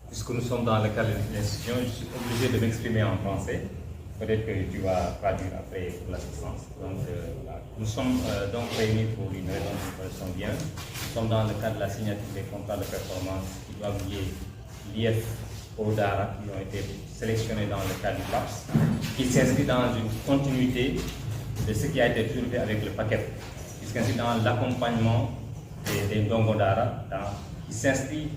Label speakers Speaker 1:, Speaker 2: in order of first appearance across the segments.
Speaker 1: puisque nous sommes dans le cadre de l'institution, je suis obligé de m'exprimer en français. Peut-être que tu vas traduire après pour l'assistance. Donc, nous sommes donc réunis pour une raison qui correspond bien. Nous sommes dans le cadre de la signature des contrats de performance qui doivent lier l'IF au DARA, qui ont été sélectionnés dans le cadre du PAPS, qui s'inscrit dans une continuité de ce qui a été toujours fait avec le paquet, puisqu'ainsi dans l'accompagnement des Ndongo Dara, qui s'inscrit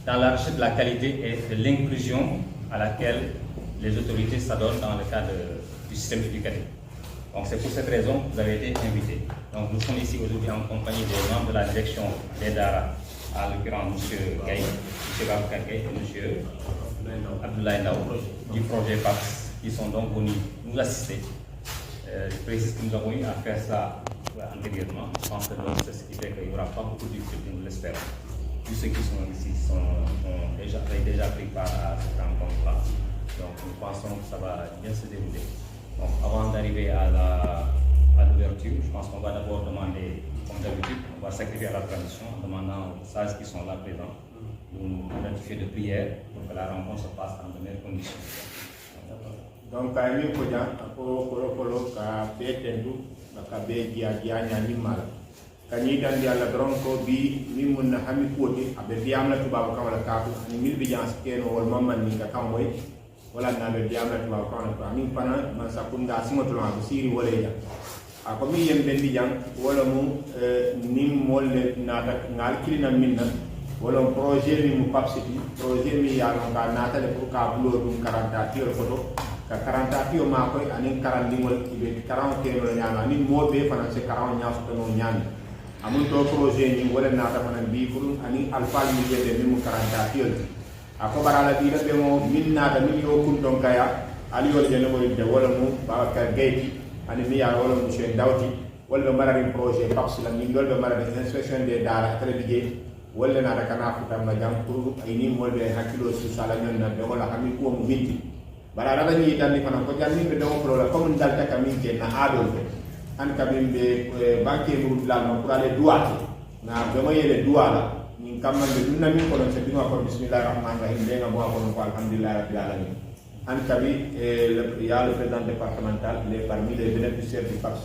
Speaker 1: dans la recherche de la qualité et de l'inclusion à laquelle les autorités s'adonnent dans le cadre du système éducatif. Donc c'est pour cette raison que vous avez été invités. Donc nous sommes ici aujourd'hui en compagnie des membres de la direction des DARA, en l'occurrence M. Gaye, M. Babacar Gaye et M. Abdoulaye Ndao du projet PAPS, qui sont donc venus nous assister. Je précise que nous avons eu à faire ça antérieurement. Je pense que c'est ce qui fait qu'il n'y aura pas beaucoup de difficultés, nous l'espérons. Tous ceux qui sont ici avaient déjà pris part à cette rencontre-là. Donc nous pensons que ça va bien se dérouler. Donc avant d'arriver à l'ouverture, je pense qu'on va d'abord demander, comme d'habitude, on va sacrifier à la tradition en demandant aux sages qui sont là présents de nous identifier de prière pour que la rencontre se passe dans de meilleures conditions.
Speaker 2: Donc kami ko jan ko ka betendu ka be dia nyani mala kani dan dia la dron ko bi mi mun na hami koti abe diam la tuba ka wala ka ni mil bi jan skeno wal mamman ni ka kamoy wala na be diam la tuba ka na mi pana man sakunda simoto la siri wala ya ko mi yem ben bi jan wala mu ni molle na ta ngal kilina minna wala projet ni mu papsiti projet mi ya nga na ta le pour ka bulo dum 40 tiro photo ka 40 tio ma koy anin 40 limol ibe 40 kilo nyama ni mobe fana se 40 nyaso to no nyami amun to projet ni wala na ta fana bi furu anin alfa ni be mi mu 40 tio ako barala bi be mo min na ta mi yo kun don kaya ali wala jeno mo de wala mu ba ka geyti ani mi ya wala mu sen dawti wala marari projet paps la ni dol be marari inspection des dara tele bigé wala na ta kana futam na jam pour ay ni mo be hakilo su sala nyon na be wala hami ko mu minti bara la ni tan ni fana ko janni be do ko la comme dal ta kamin ke na adol be an kamin be banque mu la no pour aller douate na be mo yele douala ni kamman be dunna min ko non se bino ko bismillahir rahmanir rahim be nga bo ko alhamdulillah rabbil alamin an kabi ya le président départemental les parmi les bénéficiaires du PAPS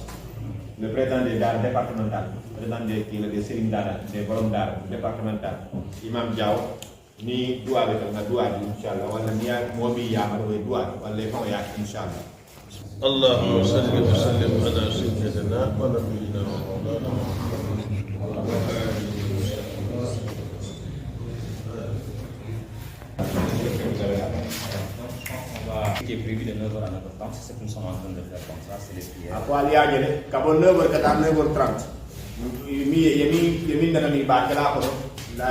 Speaker 2: le président des DARA départemental président des Serigne Dara des borom Dara départemental imam Diaw ni dua be na dua inshallah wala ni mo bi ya ma do dua wala fa ya inshallah
Speaker 3: اللهم صل وسلم على سيدنا ونبينا ومولانا محمد وعلى اله
Speaker 1: Qui est prévu de 9h à 9h30, c'est ce que nous sommes en train de faire comme ça, c'est les prières.
Speaker 2: Apa ali aja ne kabo 9h kata 9h30 yemi ndana ni ba kala ko la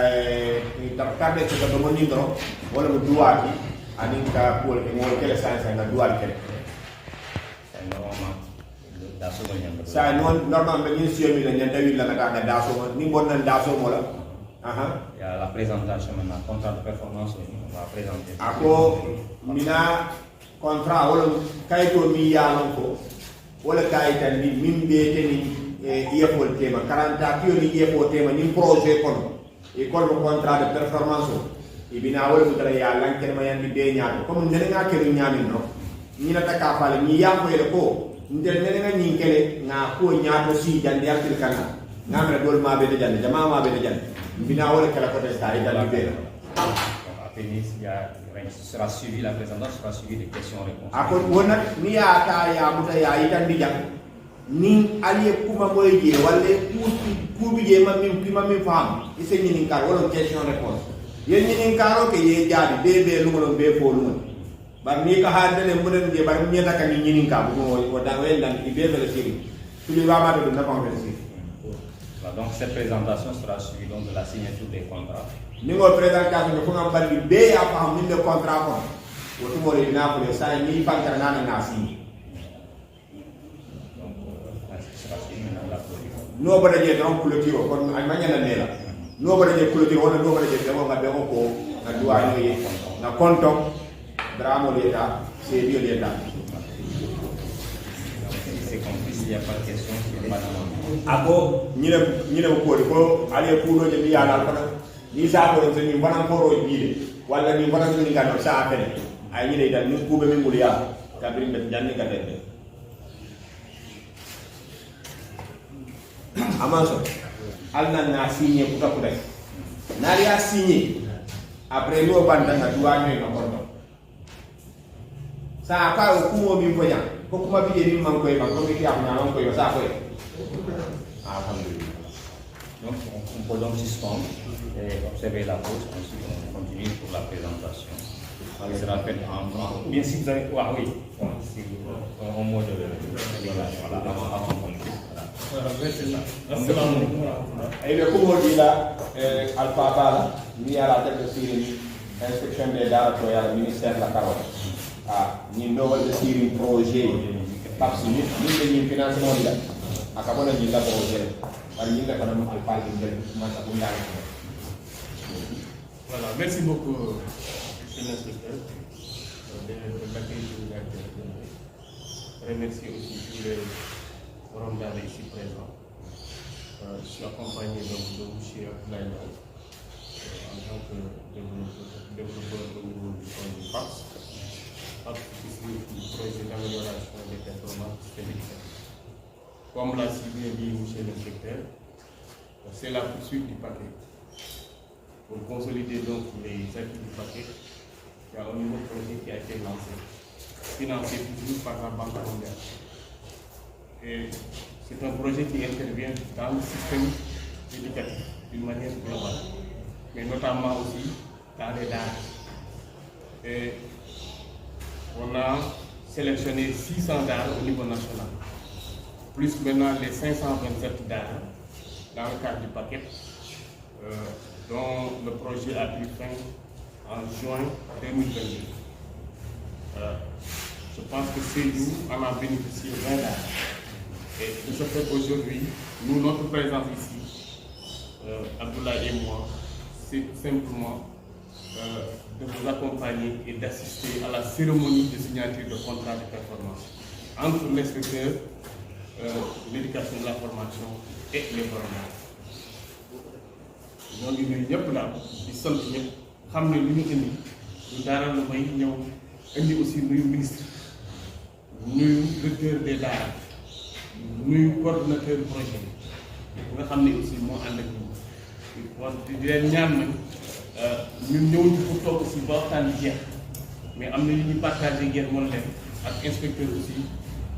Speaker 2: ni tarkabe ko do moni do wala mo duwati ani ka ko ke mo kele sa na duwati kele
Speaker 1: Normalement daso mo nyamba
Speaker 2: sa non normal be ni siyo mi la nyanda wi la na daso ni bon na daso mo la
Speaker 1: il y a la présentation maintenant contrat de performance on va présenter
Speaker 2: ako mina contrat wala kayto mi yalon ko wala kaytan ni min be teni yefol tema 40 pioni yefo tema ni projet kono e ko contrat de performance e bina wala mutara ya lanken ma yandi be nyaato comme nene nga keri nyaamin no ni na taka fale ni yam ko ele ko ndel nene nga ni kele nga ko nyaato si jande yakil kana ngamra dol ma be de jande jama ma be de jande bina wala kala ko testa ida libera
Speaker 1: après ce sera suivi la présentation sera suivi des questions-réponses.
Speaker 2: Ako wona ni ya ta ya muta ya ida ndijam ni aliye kuma moy je wala kubi je ma min fam ise ni kar wala question réponse yen ni karo ke ye jadi bebe lu be fo lu bar ni ka hadale munen je bar mi ta kan ni ka bu mo da wel dan ibe bele siri tuli wa ma do na pa bele siri.
Speaker 1: Donc cette présentation sera suivie donc de la signature des contrats.
Speaker 2: Ni mo présentation ko ngam bandi be ya fa min le contrat ko wotu mo le na ko le sa ni bankara na si no bada je don clôture kon ay manya na nela no bada je clôture wala no bada je demo ngabe ko na duwa no ye na konto dramo leta c'est dio leta
Speaker 1: c'est compris il y a pas de question sur le
Speaker 2: ako ñine ko ko ali ko no je mi ya na ko ni sa ko ni banan ko ro jide wala ni banan ni ga do sa fene ay ni dal ni ko be min muliya kabrin be janni ka dede amaso alna na signé puta puta na ya signé après lo banda na duwa ni no kono sa ka ko mo mi fonya ko kuma bi ni man koy ba ko mi ya na man koy sa koy alhamdulillah.
Speaker 1: Donc on peut donc suspendre et observer la pause, ensuite on continue pour la présentation. Elle sera faite en blanc. Bien si vous avez... Ah, oui, bon, si en mode voilà, avant qu'on quitte. Voilà, c'est ça.
Speaker 2: Et le coup dit là, Alpha Bala, mis à la tête de Syrie, inspection des dates au ministère de la Carotte. Ah, nous avons de Syrie projet, parce que nous avons un financement là. À Cabana, nous avons un projet.
Speaker 4: Voilà, merci beaucoup, M. l'inspecteur, de l'accueil que vous avez donné. Je remercie aussi tous les rondins ici présents. Je suis accompagné donc de M. Abdoulaye en tant que développeur au niveau du fonds du PAPS, qui le projet d'amélioration des performances éducatives. Comme l'a si bien dit M. l'inspecteur, c'est la poursuite du paquet. Pour consolider donc les acquis du paquet, il y a un nouveau projet qui a été lancé, financé toujours par la Banque mondiale. Et c'est un projet qui intervient dans le système éducatif d'une manière globale, mais notamment aussi dans les daara. Et on a sélectionné 600 daara au niveau national, plus maintenant les 527 daara dans le cadre du paquet, dont le projet a pris fin en juin 2022. Je pense que Sédhiou en a bénéficié 20 daara. Et de ce fait aujourd'hui, nous, notre présence ici, Abdoulaye et moi, c'est tout simplement de vous accompagner et d'assister à la cérémonie de signature de contrat de performance entre l'inspecteur, l'éducation de la formation et les formateurs. ñoo ngi nuyu ñëpp daal di sant ñëpp xam ne lu ñu indi lu dara lu may ñëw indi aussi nuyu ministre nuyu directeur des daara nuyu coordonnateur projet bi nga xam ne aussi moo ànd ak ñun wante di leen ñaan nag ñun ñëwuñu pour toog aussi ba waxtaan bi jeex mais am na yu ñu partagé ngeen mën leen ak inspecteur aussi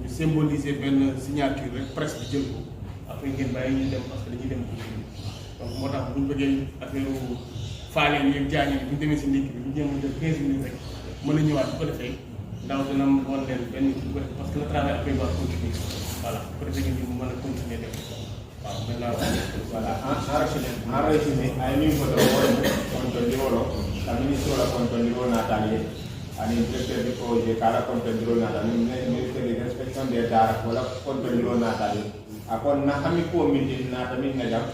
Speaker 4: ñu symboliser benn signature rek presse bi jël ko après ngeen bàyyi ñu dem parce que dañuy dem continue donc moo tax bu ñu bëggee affaire faaleen yeeg jaañe bi bu ñu demee si ndékki bi ñu jéem a jël 15 minutes rek mën a ñëwaat bu ko defee ndaw dina wan leen benn kii bu ko def parce que le travail après va continuer voilà bu ko defee ngeen ñu mën a continuer def waaw maintenant
Speaker 2: voilà en résumé ay ni ko do kontondiro la ministre la kontondiro natalié ani directeur du projet kala kontondiro natalié ministre de l'inspection des daara wala kontondiro natalié akon na hami ko min na tamin na jam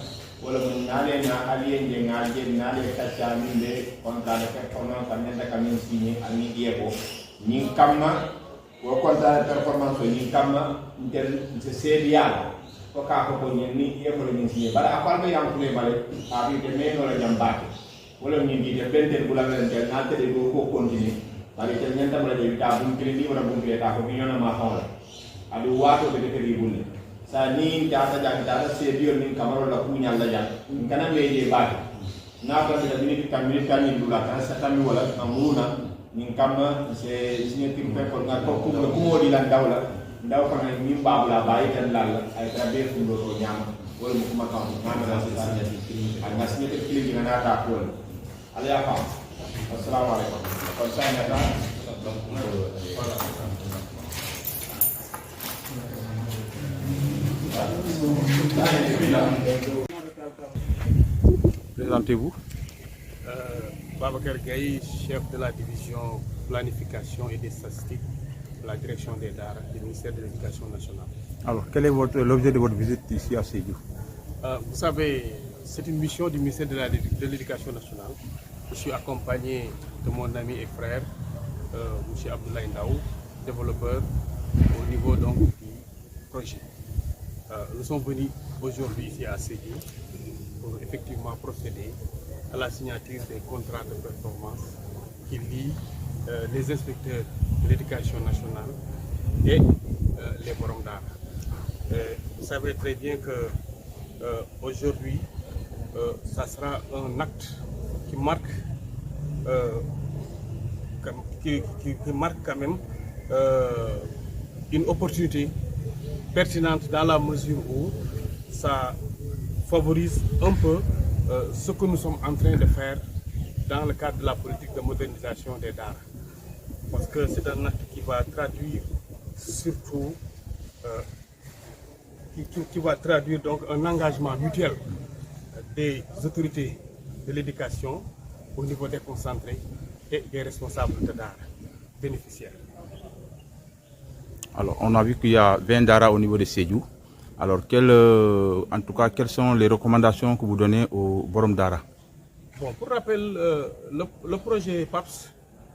Speaker 2: wala mun nale na alien je ngalje nale kacha min de contrat de performance kan nda kamin signé ani diego ni kamma wo contrat de performance ni kamma inter se serial ko ka ko ni e ko ni signé bala apal be yam kule bale a bi de meno la jambate wala ni di de benter bula len de na tele do ko continue bari te nyanta bala de ta bun kili wala bun kili ta ko bi yona ma hawla adu wato be de kali bulle sa ni jata se dio ni kamaro la kunya la ja kana me je ba na ko de minute kan ni dula kan sa tan wala amuna ni kama se signature pe ko na ko mo di lan dawla ndaw ko ni babla bayi tan lalla ay trabe fu do to nyama wala mu kuma kan ma na sa signature ak na signature kili ni na ta ko ala ya fa assalamu alaikum kon sa na ta
Speaker 4: Présentez-vous. Babacar Gaye, chef de la division planification et des statistiques de la direction des daara du ministère de l'Éducation nationale.
Speaker 5: Alors, quel est l'objet de votre visite ici à Sédhiou?
Speaker 4: Vous savez, c'est une mission du ministère de l'Éducation nationale. Je suis accompagné de mon ami et frère, M. Abdoulaye Ndaw, développeur au niveau donc du projet. Nous sommes venus aujourd'hui ici à Sédhiou pour effectivement procéder à la signature des contrats de performance qui lient les inspecteurs de l'éducation nationale et les borom daara. Vous savez très bien que aujourd'hui, ça sera un acte qui marque quand même une opportunité pertinente dans la mesure où ça favorise un peu ce que nous sommes en train de faire dans le cadre de la politique de modernisation des daara. Parce que c'est un acte qui va traduire surtout qui va traduire donc un engagement mutuel des autorités de l'éducation au niveau déconcentré et des responsables de daara bénéficiaires.
Speaker 5: Alors, on a vu qu'il y a 20 daara au niveau de Sédhiou. Alors, en tout cas, quelles sont les recommandations que vous donnez aux borom daara?
Speaker 4: Bon, pour rappel, le projet PAPS,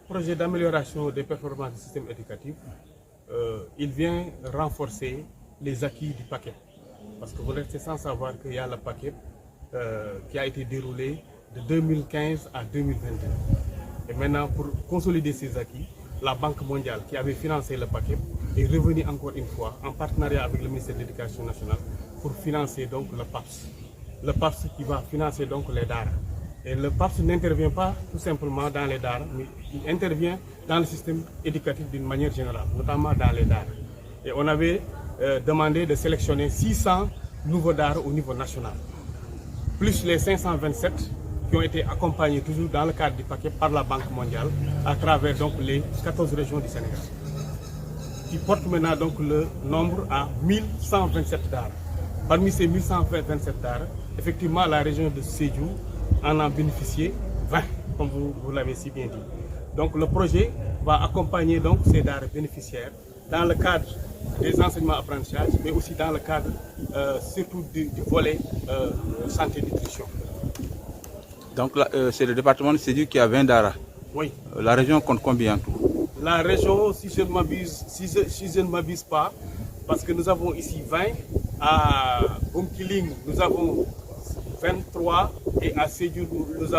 Speaker 4: projet d'amélioration des performances du système éducatif, il vient renforcer les acquis du paquet. Parce que vous restez sans savoir qu'il y a le paquet qui a été déroulé de 2015 à 2022. Et maintenant, pour consolider ces acquis, la Banque mondiale qui avait financé le paquet est revenue encore une fois en partenariat avec le ministère de l'Éducation nationale pour financer donc le PAPS. Le PAPS qui va financer donc les daara. Et le PAPS n'intervient pas tout simplement dans les daara, mais il intervient dans le système éducatif d'une manière générale, notamment dans les daara. Et on avait demandé de sélectionner 600 nouveaux daara au niveau national, plus les 527 qui ont été accompagnés toujours dans le cadre du paquet par la Banque mondiale à travers donc les 14 régions du Sénégal, qui porte maintenant donc le nombre à 1127 daara. Parmi ces 1127 daara, effectivement la région de Sédhiou en a bénéficié 20, comme vous l'avez si bien dit. Donc le projet va accompagner donc ces daara bénéficiaires dans le cadre des enseignements apprentissages, mais aussi dans le cadre surtout du volet santé et nutrition.
Speaker 5: Donc c'est le département de Sédhiou qui a 20 daara.
Speaker 4: Oui.
Speaker 5: La région compte combien en tout?
Speaker 4: La région, si je ne m'abuse pas, parce que nous avons ici 20, à Bounkiling nous avons 23 et à Sédhiou nous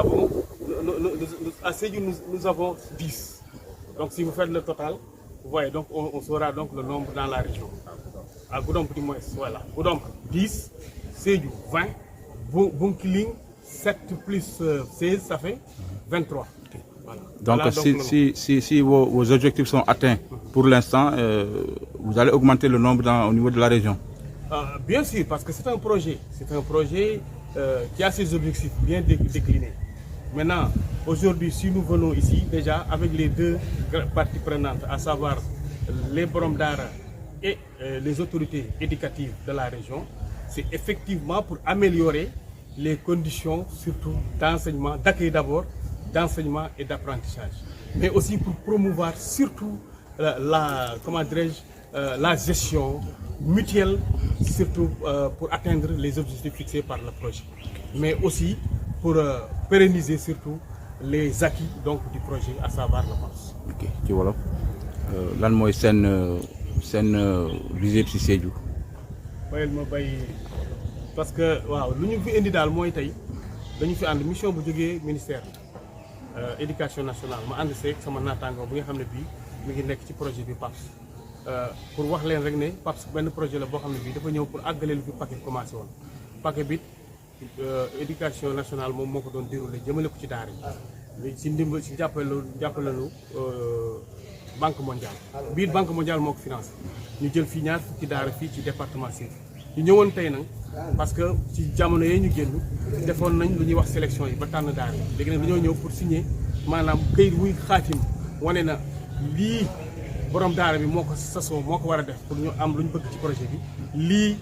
Speaker 4: avons 10. Donc si vous faites le total, vous voyez, donc on saura donc le nombre dans la région. À Goudomp du moins, voilà. Goudomp 10, Sédhiou 20, Bounkiling 7 plus 16, ça fait 23. Voilà.
Speaker 5: Donc
Speaker 4: voilà,
Speaker 5: si vos objectifs sont atteints pour l'instant, vous allez augmenter le nombre au niveau de la région?
Speaker 4: Bien sûr, parce que c'est un projet. C'est un projet qui a ses objectifs bien déclinés. Maintenant, aujourd'hui, si nous venons ici, déjà, avec les deux parties prenantes, à savoir les borom daara et les autorités éducatives de la région, c'est effectivement pour améliorer les conditions, surtout d'enseignement, d'accueil d'abord, d'enseignement et d'apprentissage. Mais aussi pour promouvoir surtout la gestion mutuelle, surtout pour atteindre les objectifs fixés par le projet. Mais aussi pour pérenniser surtout les acquis donc, du projet, à savoir le PAPS.
Speaker 5: Ok, ci wolof lan mooy seen visite ci Sédhiou?
Speaker 4: bayal ma bay parce que waaw lu ñu fi indi daal mooy tey dañu fi ànd mission bu jógee ministère éducation nationale ma ànd seeg sama naataango bi nga xam ne bii mi ngi nekk ci projet bi PAPS pour wax leen rek ne PAPS benn projet la boo xam ne bii dafa ñëw pour àggaleel fi paquet commencé woon paquet bi éducation nationale moom moo ko doon déroulé jëmale ko ci daara yi ci ndimbal ci jàppalelu banque mondiale biir banque mondiale moo ko financé ñu jël fii ñaar fukki daara fii ci département Sédhiou ñu ñëwoon tey nag parce que ci jamono yee ñu génn defoon nañ lu ñuy wax sélection yi ba tànn daara yi léegi nag dañoo ñëw pour signer maanaam këyit wuy xaatim wane na lii borom daara bi moo ko sasoo moo ko war a def pour ñu am lu ñu bëgg ci projet bi lii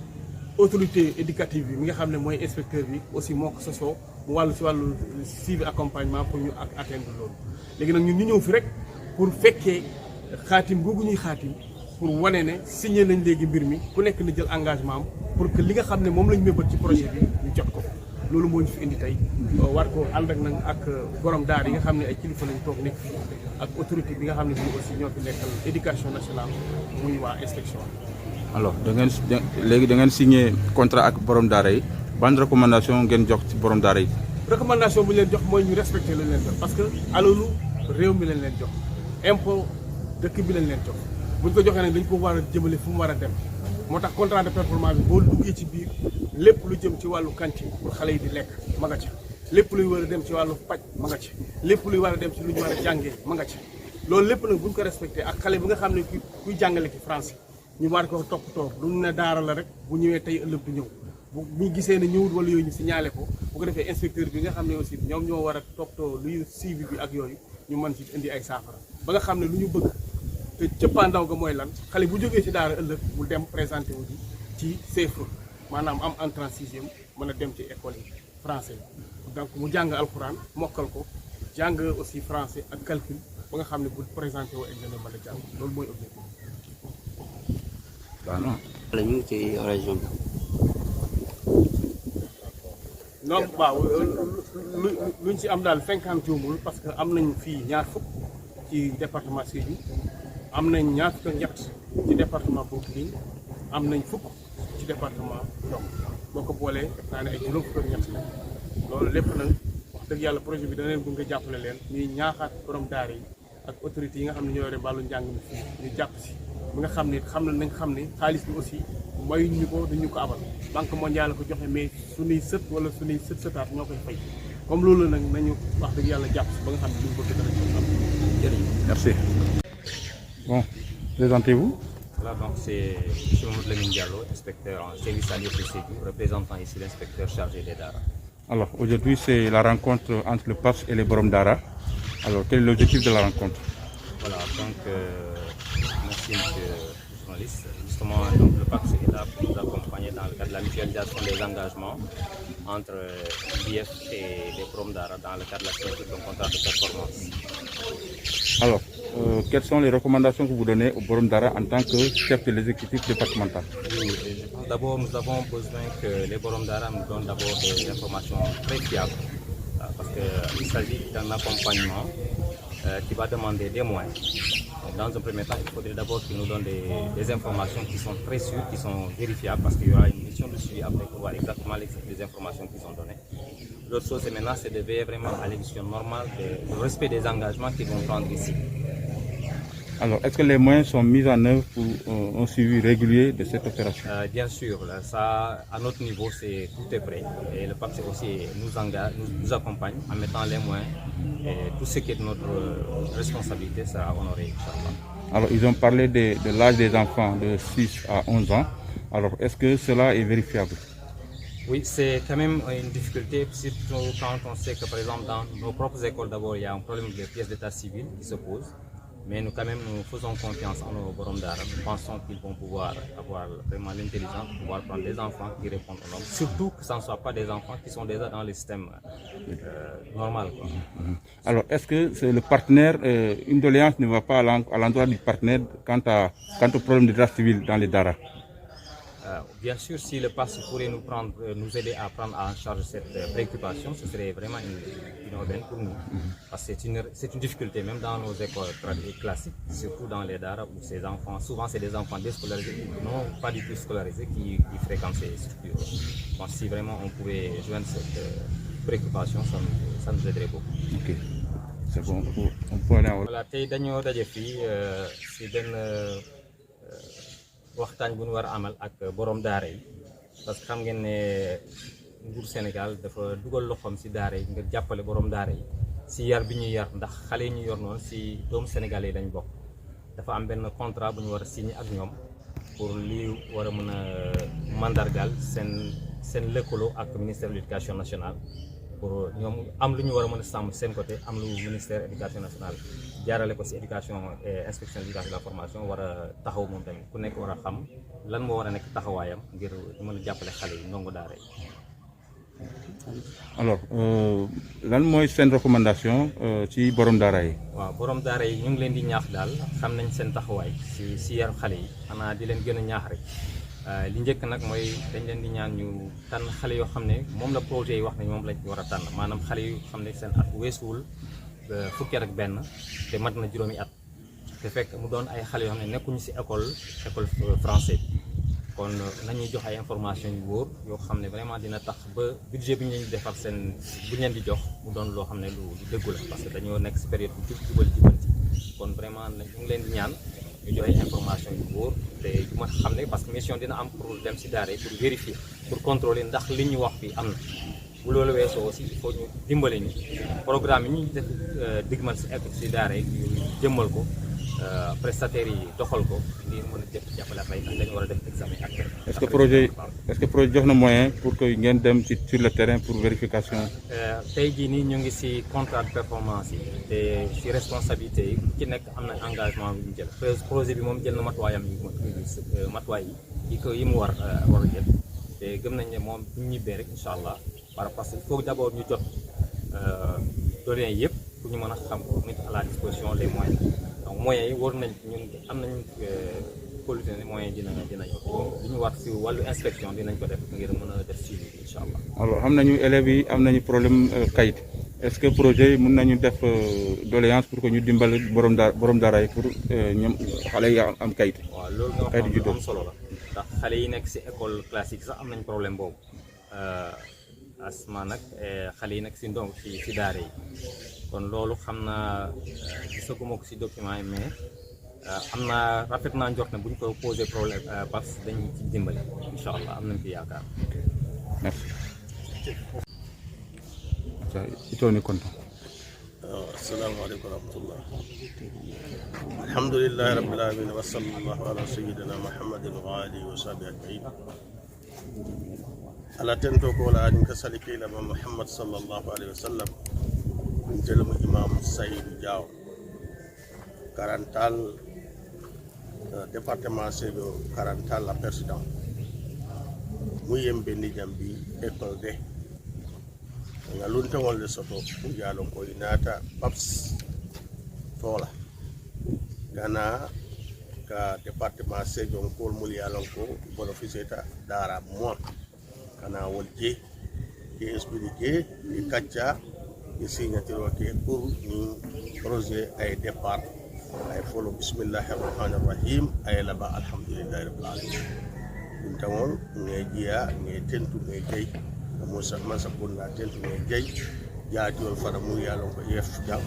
Speaker 4: autorité éducative bi mi nga xam ne mooy inspecteur bi aussi moo ko sasoo mu wàllu ci wàllu suivi accompagnement pour ñu atteindre loolu léegi nag ñun ñu ñëw fi rek pour fekkee xaatim googu ñuy xaatim pour wane ne signé nañ léegi mbir mi ku nekk na jël engagement am pour que li nga xam ne moom lañ mébal ci projet bi ñu jot ko loolu moo ñu fi indi tey war ko ànd ak nag ak borom daara yi nga xam ne ay kilifa lañ toog nekk fii ak autorité bi nga xam ne bii aussi ñoo fi nekkal éducation nationale muy waa inspection.
Speaker 5: alors léegi da ngeen signé contrat ak borom daara yi ban recommandation ngeen jox ci borom daara yi?
Speaker 4: recommandation bu ñu leen jox mooy ñu respecté lu leen jox parce que alalu réew mi lañ leen jox impôt dëkk bi lañ leen jox bu ñu ko joxee nag dañ ko war a jëmale fu mu war a dem moo tax contrat de performance bi boo duggee ci biir lépp lu jëm ci wàllu cantine pour xale yi di lekk ma nga ca lépp luy war a dem ci wàllu paj ma nga ci lépp luy war a dem ci lu ñu war a jàngee ma nga ci loolu lépp nag bu ñu ko respecté ak xale bi nga xam ne kuy jàngale ci français ñu war ko toppatoo lu mu ne daara la rek bu ñëwee tey ëllëg du ñëw bu ñu gisee ne ñëwut wala yooyu ñu signalé ko bu ko defee inspecteur bi nga xam ne aussi ñoom ñoo war a toppatoo luy suivi bi ak yooyu ñu mën ci indi ay saafara ba nga xam ne lu ñu bëgg te cëppaandaw ga mooy lan xale bu jógee ci daara ëllëg mu dem présenté wu ji ci CFEE maanaam am entrée en sixième mën a dem ci école yi français donc mu jàng alxuraan mokkal ko jàng aussi français ak calcul ba nga xam ne bu présenté wu examen mën a jàng loolu mooy objectif.
Speaker 5: waaw non.
Speaker 6: wala ñu ngi ci région bi.
Speaker 4: non waaw luñ ci am daal 50 juumul parce que am nañ fii ñaar fukk ci département Sédhiou am nañ ñaar fukk ak ñett ci département Bounkiling am nañ fukk ci département Ndong boo ko boolee def naa ne ay juróom fukk ak ñett la loolu lépp nag wax dëgg yàlla projet bi dana leen gunge jàppale leen ñuy ñaaxaat borom daara yi ak autorités yi nga xam ne ñoo yore wàllu njàng mi fii ñu jàpp si bi nga xam ne nañ xam ne xaalis bi aussi mayuñ ñu ko duñu ko abal banque mondiale ko joxe mais suñuy sët wala suñuy sëtaat ñoo koy fay comme loolu nag nañu wax dëgg yàlla jàpp si ba nga xam ne luñu bëgg dara ko am jërëjëf.
Speaker 5: Merci. Bon, présentez-vous.
Speaker 1: Voilà, donc c'est M. Mamadou Lamine Diallo, inspecteur en service à l'IEF de Sédhiou, représentant ici l'inspecteur chargé des Dara.
Speaker 5: Alors aujourd'hui c'est la rencontre entre le PAPS et les Borom Dara. Alors quel est l'objectif de la rencontre?
Speaker 1: Voilà, donc merci monsieur le journaliste. Justement, donc, le PAPS est là pour nous accompagner dans le cadre de la mutualisation des engagements entre l'IEF et les Borom Dara dans le cadre de la signature d'un contrat de performance.
Speaker 5: Alors, quelles sont les recommandations que vous donnez au Borom Dara en tant que chef de l'exécutif départemental?
Speaker 1: Oui, je pense d'abord nous avons besoin que les Borom Dara nous donnent d'abord des informations très fiables parce qu'il s'agit d'un accompagnement qui va demander des moyens. Donc, dans un premier temps, il faudrait d'abord qu'ils nous donnent des informations qui sont très sûres, qui sont vérifiables parce qu'il y aura une mission de suivi après pour voir exactement les informations qui sont données. L'autre chose, c'est maintenant, c'est de veiller vraiment à l'exécution normale, le respect des engagements qu'ils vont prendre ici.
Speaker 5: Alors, est-ce que les moyens sont mis en œuvre pour un suivi régulier de cette opération?
Speaker 1: Bien sûr, là, ça, à notre niveau, tout est prêt. Et le PAPS aussi nous accompagne en mettant les moyens. Et tout ce qui est de notre responsabilité sera honoré, Inch'Allah.
Speaker 5: Alors, ils ont parlé de l'âge des enfants de 6 à 11 ans. Alors, est-ce que cela est vérifiable?
Speaker 1: Oui, c'est quand même une difficulté, surtout quand on sait que, par exemple, dans nos propres écoles, d'abord, il y a un problème de pièces d'état civil qui se pose. Mais nous, quand même, nous faisons confiance en nos Borom Dara. Nous pensons qu'ils vont pouvoir avoir vraiment l'intelligence de pouvoir prendre des enfants qui répondent aux normes. Surtout que ce ne soient pas des enfants qui sont déjà dans le système normal. Quoi.
Speaker 5: Alors, est-ce que c'est le partenaire, une doléance ne va pas à l'endroit du partenaire quant au problème d'état civil dans les Dara?
Speaker 1: Bien sûr, si le PAPS pourrait nous aider à prendre en charge cette préoccupation, ce serait vraiment une aubaine pour nous. Parce que c'est une difficulté, même dans nos écoles classiques, surtout dans les Dara, où ces enfants, souvent c'est des enfants déscolarisés, non pas du tout scolarisés, qui fréquentent ces structures. Donc si vraiment on pouvait joindre cette préoccupation, ça nous aiderait beaucoup.
Speaker 5: Ok, c'est bon, on peut aller en...
Speaker 1: Voilà, tey dañoo daje fii si benn waxtaan bu ñu war a amal ak borom daara yi parce que xam ngeen ne nguur Sénégal dafa dugal loxoom si daara yi ngir jàppale borom daara yi si yar bi ñuy yar ndax xale yi ñu yor noonu si doomu Sénégal yi lañ bokk dafa am benn contrat bu ñu war a signé ak ñoom pour lii war a mën a mandargal seen lëkkaloo ak ministère de l'éducation nationale pour ñoom am lu ñu war a mën a sàmm seen côté am lu ministère de l'éducation nationale jaarale ko si éducation inspection de l'éducation de la formation war a taxaw moom tamit ku nekk war a xam lan moo war a nekk taxawaayam ngir mën a jàppale xale yi ndongo daara yi.
Speaker 5: Alors lan mooy seen recommandation ci borom daara yi?
Speaker 1: waaw borom daara yi ñu ngi leen di ñaax daal xam nañ seen taxawaay si yar xale yi xanaa di leen gën a ñaax rek li njëkk nag mooy dañ leen di ñaan ñu tànn xale yoo xam ne moom la projet yi wax ne moom lañ war a tànn maanaam xale yu xam ne seen at weesuwul fukki at ak benn te mat na juróomi at te fekk mu doon ay xale yoo xam ne nekkuñu si école français kon nañuy jox ay information yu wóor yoo xam ne vraiment dina tax ba budget bi ñu defar seen bu ñu leen di jox mu doon loo xam ne lu dëggu la parce que dañoo nekk si période bu jubal jubanti kon vraiment ñu ngi leen di ñaan ñu joxe information yu wóor te yu ma xam ne parce que mission dina am pour dem si daara yi pour vérifier pour contrôler ndax li ñu wax fii am na bu loolu weesoo aussi il faut ñu dimbale ñu programme yi ñu def digmal si egg si daara yi ñu jëmmal ko prestataires yi doxal ko ngir mën a def jàppale ak ndax dañu war a def examen ak
Speaker 5: est-ce que projet jox na moyen pour que ngeen dem ci sur le terrain pour vérification.
Speaker 1: tey jii nii ñu ngi si contrat de performance yi te si responsabilité yi ci nekk am na engagement bi ñu jël projet bi moom jël na matuwaayam matuwaay yi mu war a jël te gëm nañ ne moom bu ñu ñibbee rek incha allah parce que il faut d'abord ñu jot données yëpp pour ñu mën a xam ko mettre à la disposition les moyens donc moyens yi war nañ ñun am nañu politique ne moyens dina li ñu war si wàllu inspection dinañ ko def ngir mën a def suivi incha allah.
Speaker 5: alors xam nañu élèves yi am nañu problème kayit est-ce que projet yi mën nañu def doléance pour que ñu dimbali borom daara yi pour ñoom xale yi am kayit.
Speaker 1: waaw loolu nga xam ne am solo la ndax xale yi nekk si école classique sax am nañ problème boobu asma nag xale yi nekk si ndong si daara yi kon loolu xam naa gisaguma ko si document yi mais am naa rafet naa njort ne bu ñu ko posé problème parce que dañu ci dimbali incha allah am nañ ci yaakaar.
Speaker 5: merci. itoni konta.
Speaker 3: assalamu aleykum wa rahmatullah. alhamdulillahi rabbil alamin wa sallallahu ala sayyidina muhammadin wa alihi wa sahbihi ajmain. ala tento ko la ni ka sali kila ma muhammad sallallahu alaihi wasallam jelamu imam sayyid diaw karantal département sebo karantal la président mu yembe ni jambi école de ngalunta wonde soto jalo ko inata paps tola gana ka département sebo ko mul yalon ko bonofiseta dara mo kana wolje ke expliqué e kacca e signature ke pour ni projet ay départ ay folo bismillahir rahmanir rahim ay laba alhamdulillahi rabbil alamin dum tawon ngejiya nge tentu nge jey musa masa bonna tentu nge jey jaajol fara mu yalon ko yef jam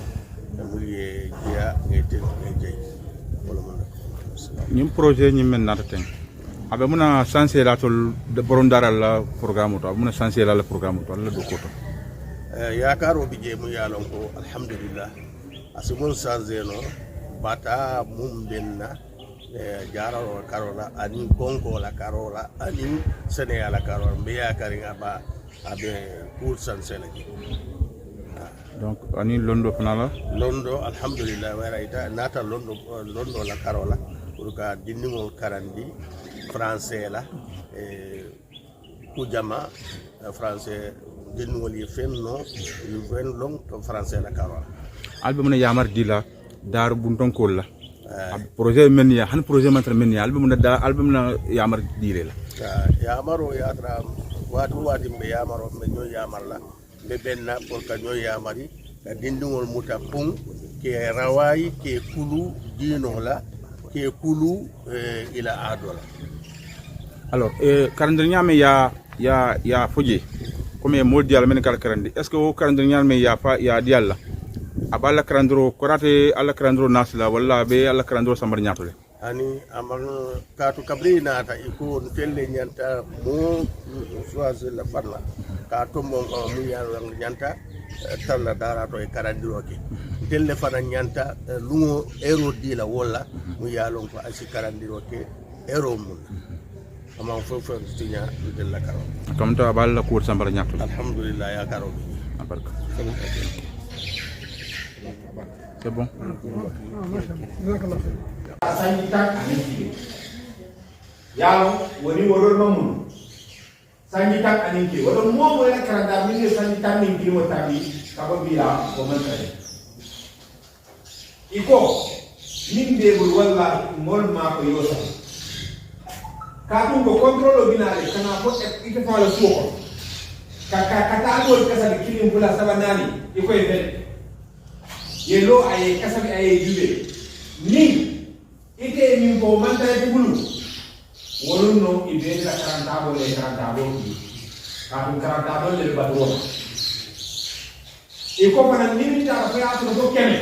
Speaker 3: mu ye jiya nge tentu nge jey wala man
Speaker 5: ñim projet ñi men nata ten abe muna sanse la tol de borom dara la programme to muna sanse la programme to la do ko to
Speaker 3: yaakaro bi je mu yalon ko alhamdulillah asumul sanse no bata mum benna jararo karola ani bonko la karola ani sene la karola be yakari aba abe pour sanse la
Speaker 5: donc ani londo fanala
Speaker 3: londo alhamdulillah wara ita nata londo la karola pour ka dinimol karandi français la kujama français dinimol yi fenno yu fen long to français la karola
Speaker 5: albe mun yamar dila dar bunton ko la projet men ya han projet man men ya albe mun da albe mun yamar dile la
Speaker 3: yamaro ya tra watu be yamaro me nyo yamar la be benna pour ka nyo yamari ka dindingol muta pung ke rawai ke kulu dino la ke kulu ila adola.
Speaker 5: alors karandre nyame ya foje comme mo dial men kala karandi est ce que o karandre nyame ya dial la abala karandro korate alla karandro nasla wala be alla karandro sambar nyatole
Speaker 3: ani amang katu kabri nata iko telle nyanta mo choisir la farla ka tombo mu yalla nyanta talla dara to e karandiro ke telle fana nyanta lungo ero dila wala mu yalon ko asi karandiro ke ero mun amang fofo tinya della karo
Speaker 5: comme to abala ko sambar nyatole
Speaker 3: alhamdulillah ya karo
Speaker 5: barka c'est bon
Speaker 2: sanjita anin yawo woni worol mamun sanjita anin ki wodo mo wala karanda min sanjita min ki mo tabi kabo biya ko man tare iko min de bul walla mol ma ko yosa ka dum ko contrôle binale kana ko ite fa la suko ka ta do kasa de kilim bula sabanani iko e vel yelo ay kasa bi ay jube ni ite min ko man tare bulu woluno ibe la karantabo le karantabo ki ka karantabo le batona e ko fana ni ta fa ya to kene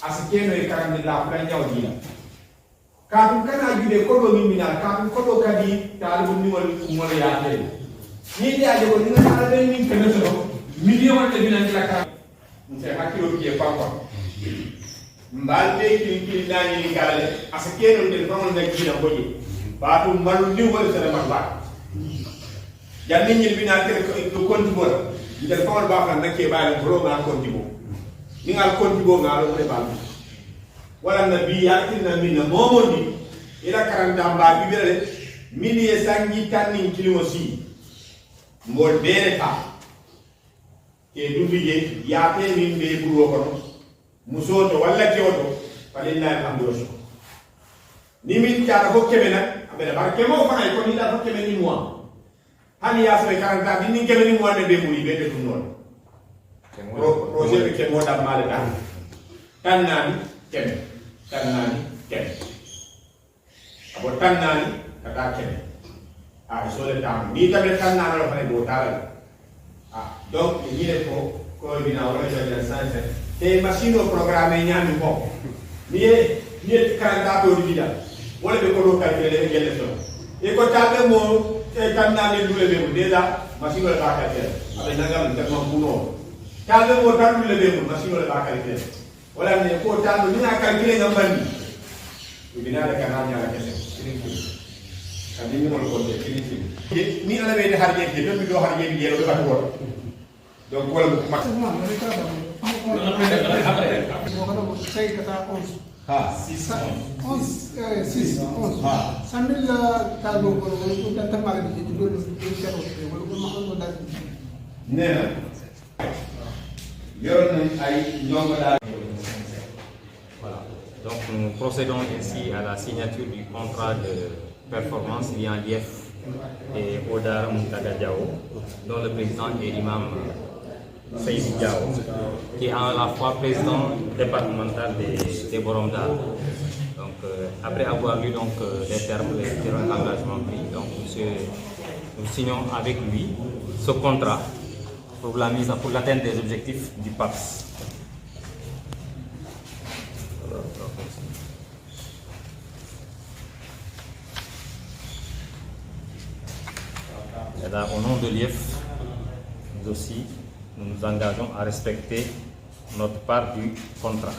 Speaker 2: asikeno e karande la plan jawdina ka kana jude ko do mimina ka ko do kadi talibu ni wal ya tele ni dia je ko ni na be ni kene so million wonde bina la ka nse hakilo ki e papa mbalde ki nani ni kala asikeno de famon na kina boje batu malu ni wal sere marba janni ni bina tere ko konti bol ndel famon ba fa nakke baale bro ma konti bo ni ngal konti bo ngalo pre baal wala nabi yatina min momondi ila karanta ba bibere mini e sangi tanni kilimo si mbol bere ta ke dubije yaate min be buro kono musoto walla kyoto falillahi alhamdu ni min ta ko kebe nak abela barke mo fa ko ni da ko kebe ni moi hani ya se karanta ni kebe ni moi be muri be de dum non projet be ke mo da male da tanani kebe abo tanani kata kebe so le tam ni tabe tanana lo fa do tala donc ni le ko bina wala ja sanse te machine programme nyami ko ni karanta do di da wala be ko do calculer gelle so e ko tabe mo e tanani dule be mo déjà machine la ba calculer abe nagam tak mo kuno tabe mo tan dule be mo machine la ba calculer wala ne ko tan ni na calculer ngam bandi bina da kana nya la kese kadi ni mo ko de ni ala be harje ke do mi do harje bi yelo ba ko donc wala ko mak ha 6
Speaker 7: sambil tago ko ko tan tamare bi do do kero wala ko ma ko dal
Speaker 2: nena yoron ay ñongo da.
Speaker 1: Voilà. Donc nous procédons ici à la signature du contrat de performance liant l'IEF et Odar Moutaga Diao, dont le président est l'imam Seydou Diao, qui est à la fois président départemental des Boromda. Donc après avoir lu donc, les termes d'engagement pris, donc nous signons avec lui ce contrat pour l'atteinte des objectifs du PAPS. Et là, au nom de l'IEF, nous aussi, nous nous engageons à respecter notre part du contrat.